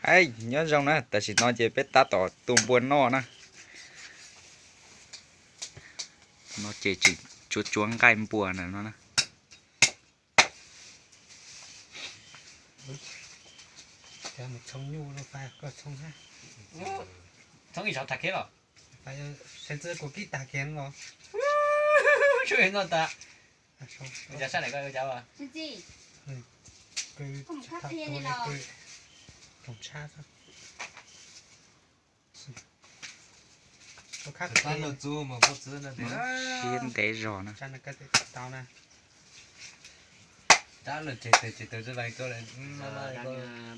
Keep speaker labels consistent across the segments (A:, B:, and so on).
A: ấy nhớ trong đó ta chỉ nói về bét tá tỏ tùm buồn no nè nó chỉ chuột chuông cay buồn này nó nè
B: cái một sông nhu nó phải có sông ha
C: xong thì cháu thạch hết rồi
B: phải xem chơi của kít tà kén rồi
C: chuyện nó ta
B: sông
C: bây giờ sao lại coi cháu à
D: Cái gì?
B: cái
D: Không khác
B: thật
D: thiên
B: tôi
D: đi nào.
B: cái trồng cha sao có khác
E: Tan là chú mà có chữ là thế
A: thiên tế rõ nè
B: cha là cái tao nè
E: đã là chỉ từ cho này tôi lại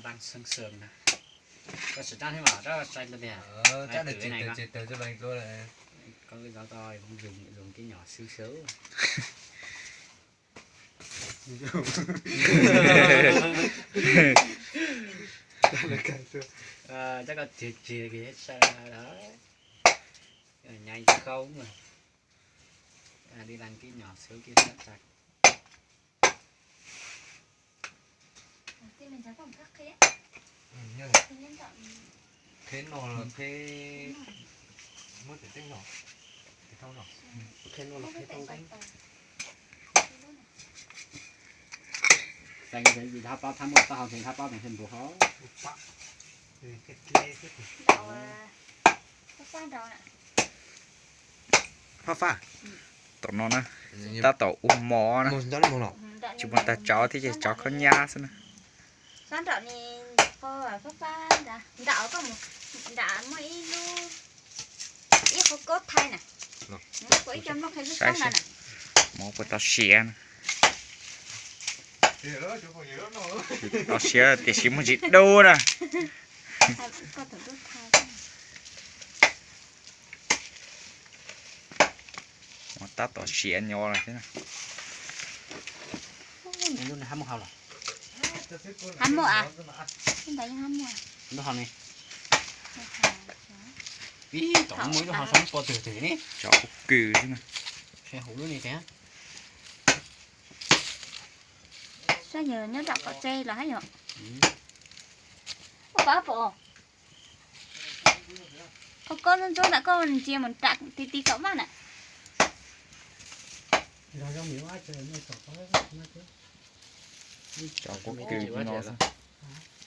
C: đang sương sương nè có sự trang thế mà đó sai lên nè
E: chắc là chỉ từ cho này tôi lại
C: có cái gió to cũng dùng cái nhỏ xíu xíu chắc là chỉ cái hết sao đó nhanh không mà đi làm cái nhỏ xíu kia sạch sạch
D: Thì mình sẽ không khác thế.
E: như
D: Thì nên chọn
E: thế nó là thế mới phải tính nó thì thâu nó
B: cái nó là cái tông đánh
C: dành cái gì tháp bao tham một tao thì tháp bao thành hình của họ
B: cái
D: đậu có quan trọng nè.
A: pha tỏ nó nè ta tỏ mò nè
E: một đó là một nọ
A: chứ mà ta chó thì chỉ chó con nhá xem nè
D: Quan trọng thì cô ở các ban đã đậu có một đã mấy lu ít có cốt thay nè. Nó có ít trong nó hay lúc xong nè.
A: mò của tao xé nè tao xé thì xí một chút đâu nè
D: Có thử đốt thay.
A: mà ta tỏ xé nhỏ là thế này
C: lúc này 21 rồi
D: Hắn mua à? Không phải hắn mua à?
C: nó hòn này ý tổng mới nó hòn sống po từ từ nè
A: chó cừ thế này
C: xe hủ luôn này thế
D: Sao giờ nhớ đọc có chê là hết rồi. Có bộ. Có con chỗ đã con chia một trạc tí cậu mà nè.
B: rồi trong miếng ai chơi như có
A: chó có cừ cho nó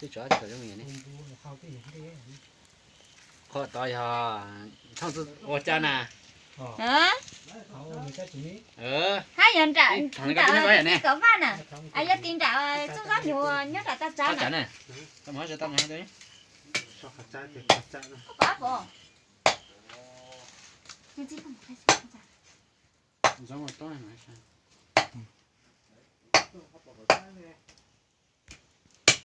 C: cái chỗ cho mình này
B: không cái gì thế
C: khó to ha không tôi ô cha nè
D: Hả?
B: không người ta chỉ
D: Hai giờ trả
C: thằng cái cái này nè
D: cậu mà nè. Ai giờ tin trả số gắn nhiều nhớ trả ta trả
C: trả
D: nè.
C: nè tao hỏi cho tao này đấy
B: cho khát cha thì khát cha nó
D: Có bộ. Cái gì không phải sao trả.
C: giống một tôi này